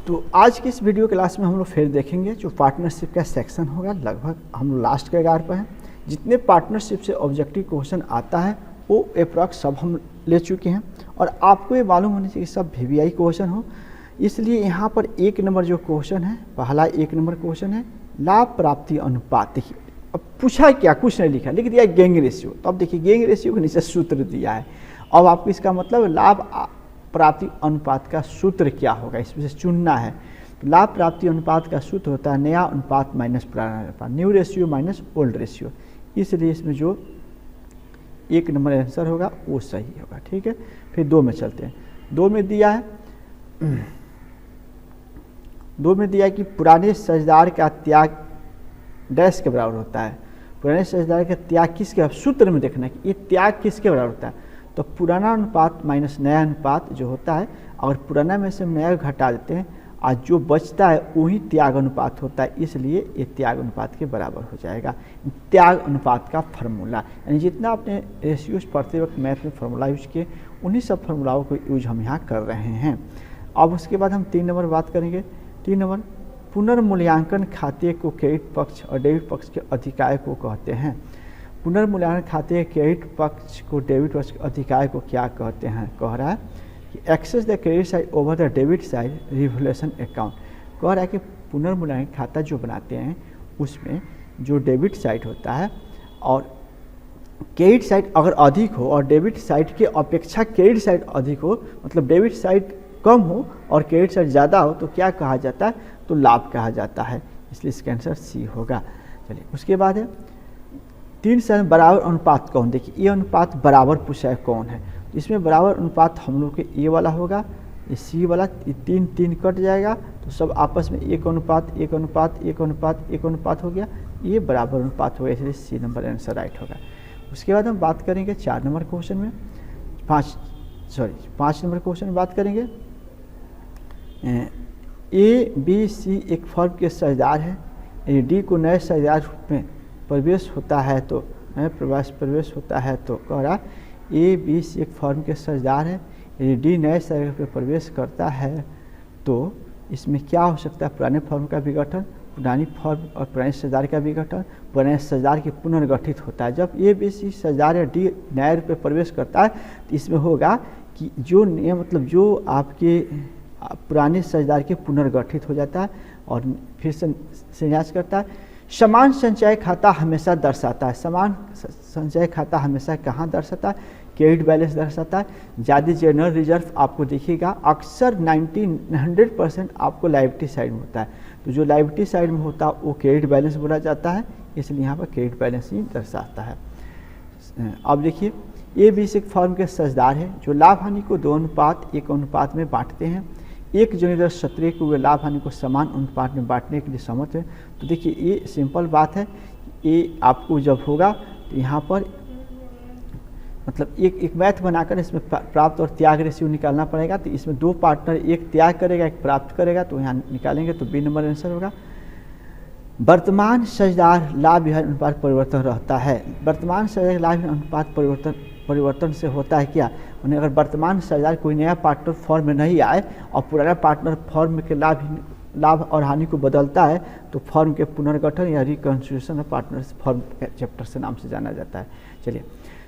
तो आज की इस वीडियो क्लास में हम लोग फिर देखेंगे जो पार्टनरशिप का सेक्शन होगा। लगभग हम लोग लास्ट कगार पर हैं। जितने पार्टनरशिप से ऑब्जेक्टिव क्वेश्चन आता है वो अप्रॉक्स सब हम ले चुके हैं और आपको ये मालूम होना चाहिए कि सब वीवीआई क्वेश्चन हो। इसलिए यहाँ पर एक नंबर जो क्वेश्चन है, पहला एक नंबर क्वेश्चन है लाभ प्राप्ति अनुपात। देखिए अब पूछा क्या, कुछ नहीं लिखा, लिख दिया गेंग रेशियो। तो अब देखिए गेंग रेशियो के नीचे सूत्र दिया है। अब आपको इसका मतलब लाभ प्राप्ति अनुपात का सूत्र क्या होगा, इसमें से चुनना है। तो लाभ प्राप्ति अनुपात का सूत्र होता है नया अनुपात माइनस पुराना अनुपात, new ratio minus old ratio. इसलिए इसमें जो एक नंबर आंसर होगा वो सही होगा। ठीक है, फिर दो में चलते हैं। दो में दिया है कि पुराने साझेदार का त्याग डैश के बराबर होता है। पुराने साझेदार का त्याग किसके, सूत्र में देखना है कि ये त्याग किसके बराबर होता है। तो पुराना अनुपात माइनस नया अनुपात जो होता है, अगर पुराना में से हम नया घटा देते हैं आज जो बचता है वही त्याग अनुपात होता है, इसलिए ये त्याग अनुपात के बराबर हो जाएगा। त्याग अनुपात का फार्मूला, यानी जितना आपने रेशियोज पढ़ते वक्त मैथ में फार्मूला यूज किए उन्हीं सब फार्मूलाओं को यूज हम यहाँ कर रहे हैं। अब उसके बाद हम 3 नंबर बात करेंगे। 3 नंबर पुनर्मूल्यांकन खाते को क्रेडिट पक्ष और डेबिट पक्ष के अधिकाय को कहते हैं। पुनर्मूल्यांकन खाते के क्रेडिट पक्ष को डेबिट पक्ष के अधिकाय को क्या कहते हैं। कह रहा है कि excess the credit side over the debit side revaluation account. कह रहा है कि पुनर्मूल्यांकन खाता जो बनाते हैं उसमें जो डेबिट साइड होता है और क्रेडिट साइड अगर अधिक हो और डेबिट साइड के अपेक्षा क्रेडिट साइड अधिक हो, मतलब डेबिट साइड कम हो और क्रेडिट साइड ज़्यादा हो, तो क्या कहा जाता है, तो लाभ कहा जाता है। इसलिए इसका आंसर सी होगा। चलिए उसके बाद है 3 से बराबर अनुपात कौन। देखिए ये अनुपात बराबर पूछा है कौन है, तो इसमें बराबर अनुपात हम लोग के ये वाला होगा, ये सी वाला, ये 3 कट जाएगा तो सब आपस में एक अनुपात एक अनुपात एक अनुपात एक अनुपात हो गया, ये बराबर अनुपात हो गया, इसलिए सी नंबर आंसर राइट होगा। उसके बाद हम बात करेंगे 4 नंबर क्वेश्चन में, 5 नंबर क्वेश्चन में बात करेंगे। ए बी सी एक फर्म के साझेदार है। डी को नए साझेदार रूप में प्रवेश होता है तो प्रवेश होता है तो कह रहा ए बी सी एक फर्म के साझेदार है। यदि डी नए साझेदार पे प्रवेश करता है तो इसमें क्या हो सकता है, पुराने फर्म का विघटन, पुरानी फर्म और पुराने साझेदार का विघटन, पुराने साझेदार के पुनर्गठित होता है। जब ए बी सी साझेदार या डी नए रूप में प्रवेश करता है तो इसमें होगा कि जो नए मतलब जो आपके पुराने साझेदार के पुनर्गठित हो जाता है और फिर से संन्यास करता है। समान संचय खाता हमेशा दर्शाता है। समान संचय खाता हमेशा कहाँ दर्शाता है, क्रेडिट बैलेंस दर्शाता है। ज़्यादा जनरल रिजर्व आपको देखिएगा अक्सर 100% आपको लायबिलिटी साइड में होता है, तो जो लायबिलिटी साइड में होता है वो क्रेडिट बैलेंस बोला जाता है, इसलिए यहाँ पर क्रेडिट बैलेंस ही दर्शाता है। अब देखिए ए बी सी एक फर्म के साझेदार है जो लाभ हानि को 2:1 अनुपात में बांटते हैं। एक जनरल क्षत्रिय को वे लाभ हानि को समान अनुपात में बांटने के लिए सहमत है। तो देखिए ये सिंपल बात है, ये आपको जब होगा तो यहाँ पर मतलब एक मैथ बनाकर इसमें प्राप्त और त्याग रेशियो निकालना पड़ेगा। तो इसमें 2 पार्टनर, एक त्याग करेगा एक प्राप्त करेगा, तो यहाँ निकालेंगे तो बी नंबर आंसर होगा। वर्तमान साझेदार लाभ विभाजन अनुपात परिवर्तन रहता है। वर्तमान साझेदार लाभ विभाजन अनुपात परिवर्तन से होता है क्या, उन्हें अगर वर्तमान साझेदार कोई नया पार्टनर फॉर्म में नहीं आए और पुराना पार्टनर फॉर्म के लाभ और हानि को बदलता है तो फॉर्म के पुनर्गठन या reconstitution of partners form chapter से नाम से जाना जाता है। चलिए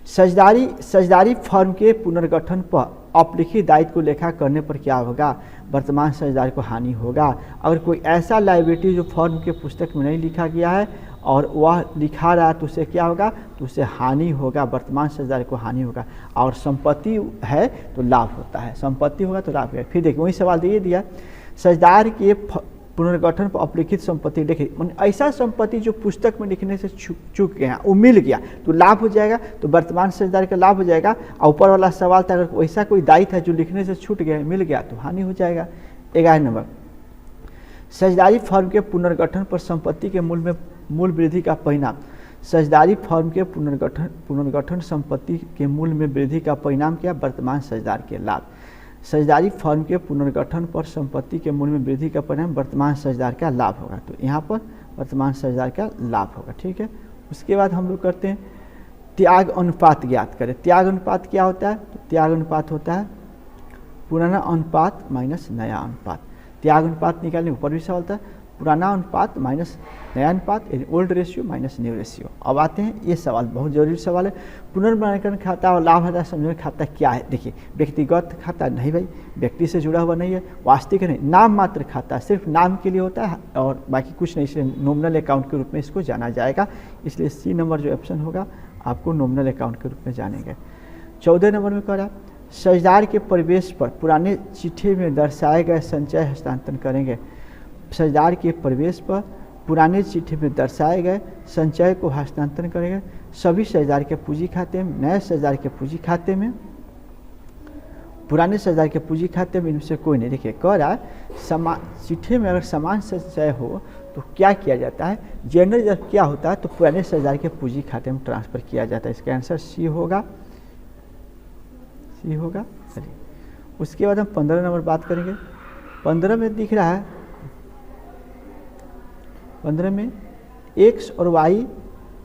साझेदारी फॉर्म के पुनर्गठन पर अपलिखित दायित्व को लेखा करने पर क्या होगा, वर्तमान साझेदार को हानि होगा। अगर कोई ऐसा लायबिलिटी जो फॉर्म के पुस्तक में नहीं लिखा गया है और वह लिखा रहा है तो उसे क्या होगा, तो उसे हानि होगा, वर्तमान साझेदार को हानि होगा। और संपत्ति है तो लाभ होता है, संपत्ति होगा तो लाभ होगा। फिर देखिए वही सवाल दे दिया, साझेदार के पुनर्गठन पर अपलिखित संपत्ति, देखिए ऐसा संपत्ति जो पुस्तक में लिखने से चूक गया वो मिल गया तो लाभ हो जाएगा, तो वर्तमान साझेदार का लाभ हो जाएगा। और ऊपर वाला सवाल था अगर वैसा कोई दायित्व है जो लिखने से छूट गया मिल गया तो हानि हो जाएगा। 11 नंबर साझेदारी फर्म के पुनर्गठन पर संपत्ति के मूल वृद्धि का परिणाम। साझेदारी फर्म के पुनर्गठन संपत्ति के मूल्य में वृद्धि का परिणाम क्या, वर्तमान साझेदार के लाभ। साझेदारी फर्म के पुनर्गठन पर संपत्ति के मूल्य में वृद्धि का परिणाम वर्तमान साझेदार का लाभ होगा, तो यहाँ पर वर्तमान साझेदार का लाभ होगा। ठीक है, उसके बाद हम लोग करते हैं त्याग अनुपात ज्ञात करें। त्याग अनुपात क्या होता है, तो त्याग अनुपात होता है पुराना अनुपात माइनस नया अनुपात। त्याग अनुपात निकालने ऊपर भी सवाल था, पुराना अनुपात माइनस नया अनुपात, old ratio minus new ratio. अब आते हैं ये सवाल, बहुत जरूरी सवाल है, पुनर्मूल्यांकन खाता और लाभ हताश समझौता खाता क्या है। देखिए व्यक्तिगत खाता नहीं भाई, व्यक्ति से जुड़ा हुआ नहीं है, वास्तविक नहीं, नाम मात्र खाता, सिर्फ नाम के लिए होता है और बाकी कुछ नहीं, इसलिए नॉमिनल अकाउंट के रूप में इसको जाना जाएगा। इसलिए सी नंबर जो ऑप्शन होगा आपको नॉमिनल अकाउंट के रूप में जानेंगे। 14 नंबर में कह रहा साझेदार के प्रवेश पर पुराने चिट्ठी में दर्शाए गए संचय हस्तांतरण करेंगे। साझेदार के प्रवेश पर पुराने चिट्ठी में दर्शाए गए संचय को हस्तांतरण करेंगे सभी साझेदार के पूंजी खाते में, नए साझेदार के पूंजी खाते में, पुराने साझेदार के पूंजी खाते में, इनमें से कोई नहीं। देखिए कह रहा है चिट्ठी में अगर समान संचय हो तो क्या किया जाता है, जनरल जब क्या होता है तो पुराने साझेदार के पूंजी खाते में ट्रांसफर किया जाता है। इसका आंसर सी होगा, सी होगा। चलिए उसके बाद हम 15 नंबर बात करेंगे। 15 में दिख रहा है, 15 में एक्स और वाई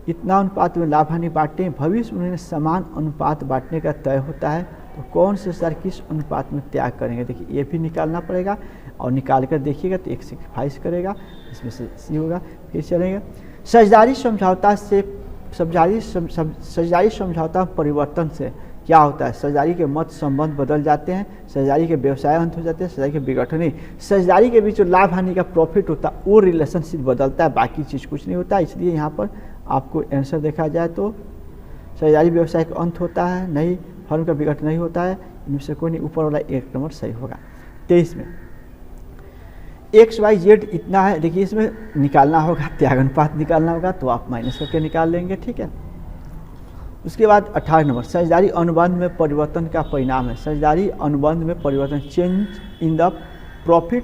इतना अनुपात में लाभ हानि बांटते हैं, भविष्य में उन्हें समान अनुपात बांटने का तय होता है तो कौन से सर किस अनुपात में त्याग करेंगे। देखिए ये भी निकालना पड़ेगा और निकाल कर देखिएगा तो एक सेक्रीफाइस करेगा, इसमें से सी होगा। फिर चलेंगे साझेदारी समझौता से, साझेदारी समझौता परिवर्तन से क्या होता है, साझेदारी के मत संबंध बदल जाते हैं, साझेदारी के व्यवसाय अंत हो जाते हैं, साझेदारी के विघटन नहीं, साझेदारी के बीच जो लाभ हानि का प्रॉफिट होता है वो रिलेशनशिप बदलता है, बाकी चीज़ कुछ नहीं होता। इसलिए यहाँ पर आपको आंसर देखा जाए तो साझेदारी व्यवसाय का अंत होता है, नहीं फर्म का विघटन नहीं होता है, इनमें से कोई नहीं, ऊपर वाला एक नंबर सही होगा। 23 में एक्स वाई जेड इतना है, देखिए इसमें निकालना होगा, त्याग अनुपात निकालना होगा तो आप माइनस करके निकाल लेंगे, ठीक है। उसके बाद 18 नंबर साझेदारी अनुबंध में परिवर्तन का परिणाम है। साझेदारी अनुबंध में परिवर्तन, change in the profit,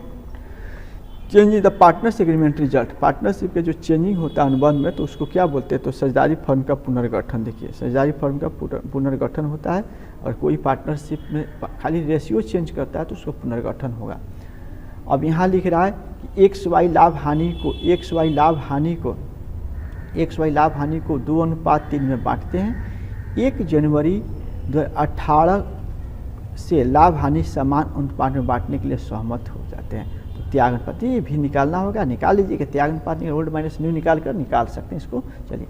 change in the partners agreement result, partnership के जो चेंजिंग होता है अनुबंध में तो उसको क्या बोलते हैं, तो साझेदारी फर्म का पुनर्गठन। देखिए साझेदारी फर्म का पुनर्गठन होता है और कोई पार्टनरशिप में खाली रेशियो चेंज करता है तो उसको पुनर्गठन होगा। अब यहाँ लिख रहा है कि एक्स वाई लाभ हानि को, एक्स वाई लाभ हानि को 2:3 में बांटते हैं। 1 जनवरी 2018 से लाभ हानि समान अनुपात में बांटने के लिए सहमत हो जाते हैं। तो त्याग अनुपात ये भी निकालना होगा, निकाल लीजिए कि त्याग अनुपात ओल्ड माइनस न्यू निकाल सकते हैं इसको। चलिए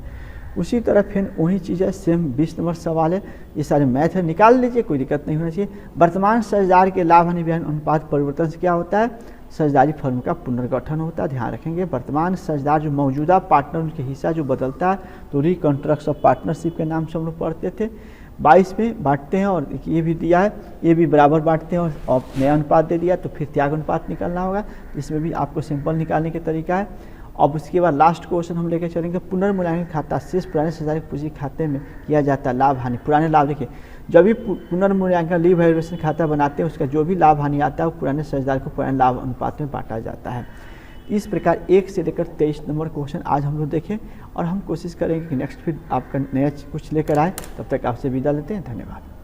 उसी तरह फिर वही चीज़ है, सेम 20 नंबर सवाल है, ये सारे मैथ है, निकाल लीजिए, कोई दिक्कत नहीं होना चाहिए। वर्तमान साझेदार के लाभ हानि व्यय अनुपात परिवर्तन से क्या होता है, साझेदारी फर्म का पुनर्गठन होता है। ध्यान रखेंगे वर्तमान साझेदार जो मौजूदा पार्टनर उनके हिस्सा जो बदलता है तो रिकॉन्ट्रैक्ट्स ऑफ पार्टनरशिप के नाम से हम लोग पढ़ते थे। 22 में बांटते हैं और ये भी दिया है, ये भी बराबर बांटते हैं और नया अनुपात दे दिया तो फिर त्याग अनुपात निकालना होगा। इसमें भी आपको सिंपल निकालने के तरीका है। अब उसके बाद लास्ट क्वेश्चन हम लेकर चलेंगे, पुनर्मूल्यांकन खाता शेष पुराने साझेदारी पूंजी खाते में किया जाता है लाभ हानि, पुराने लाभ। देखिए जब भी पुनर्मूल्यांकन रीवैल्यूएशन खाता बनाते हैं उसका जो भी लाभ हानि आता है वो पुराने साझेदार को पुराने लाभ अनुपात में बांटा जाता है। इस प्रकार 1 से लेकर 23 नंबर क्वेश्चन आज हम लोग देखें और हम कोशिश करेंगे कि नेक्स्ट फिर आपका नया कुछ लेकर आए। तब तक आपसे विदा लेते हैं, धन्यवाद।